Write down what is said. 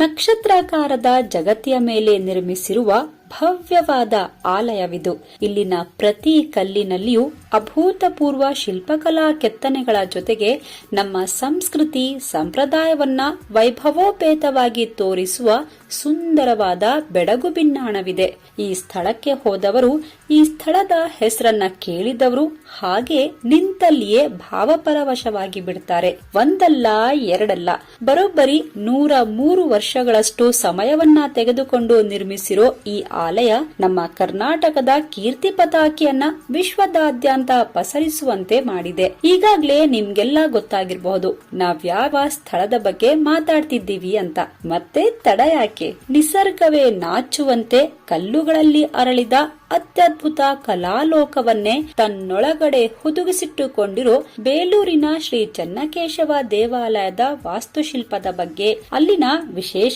ನಕ್ಷತ್ರಾಕಾರದ ಜಗತಿಯ ಮೇಲೆ ನಿರ್ಮಿಸಿರುವ ಭವ್ಯವಾದ ಆಲಯವಿದು. ಇಲ್ಲಿನ ಪ್ರತಿ ಕಲ್ಲಿನಲ್ಲಿಯೂ ಅಭೂತಪೂರ್ವ ಶಿಲ್ಪಕಲಾ ಕೆತ್ತನೆಗಳ ಜೊತೆಗೆ ನಮ್ಮ ಸಂಸ್ಕೃತಿ ಸಂಪ್ರದಾಯವನ್ನ ವೈಭವೋಪೇತವಾಗಿ ತೋರಿಸುವ ಸುಂದರವಾದ ಬೆಡಗು ಬಿನ್ನಾಣವಿದೆ. ಈ ಸ್ಥಳಕ್ಕೆ ಹೋದವರು, ಈ ಸ್ಥಳದ ಹೆಸರನ್ನ ಕೇಳಿದವರು ಹಾಗೆ ನಿಂತಲ್ಲಿಯೇ ಭಾವಪರವಶವಾಗಿ ಬಿಡ್ತಾರೆ. ಒಂದಲ್ಲ ಎರಡಲ್ಲ, ಬರೋಬ್ಬರಿ 103 ವರ್ಷಗಳಷ್ಟು ಸಮಯವನ್ನ ತೆಗೆದುಕೊಂಡು ನಿರ್ಮಿಸಿರೋ ಈ ಆಲಯ ನಮ್ಮ ಕರ್ನಾಟಕದ ಕೀರ್ತಿ ಪತಾಕಿಯನ್ನ ವಿಶ್ವದಾದ್ಯಂತ ಪಸರಿಸುವಂತೆ ಮಾಡಿದೆ. ಈಗಾಗ್ಲೇ ನಿಮ್ಗೆಲ್ಲ ಗೊತ್ತಾಗಿರಬಹುದು ನಾವ್ಯಾವ ಸ್ಥಳದ ಬಗ್ಗೆ ಮಾತಾಡ್ತಿದ್ದೀವಿ ಅಂತ. ಮತ್ತೆ ತಡ ಯಾಕೆ, ನಿಸರ್ಗವೇ ನಾಚುವಂತೆ ಕಲ್ಲುಗಳಲ್ಲಿ ಅರಳಿದ ಅತ್ಯದ್ಭುತ ಕಲಾಲೋಕವನ್ನೇ ತನ್ನೊಳಗಡೆ ಹುದುಗಿಸಿಟ್ಟುಕೊಂಡಿರೋ ಬೇಲೂರಿನ ಶ್ರೀ ಚೆನ್ನಕೇಶವ ದೇವಾಲಯದ ವಾಸ್ತುಶಿಲ್ಪದ ಬಗ್ಗೆ, ಅಲ್ಲಿನ ವಿಶೇಷ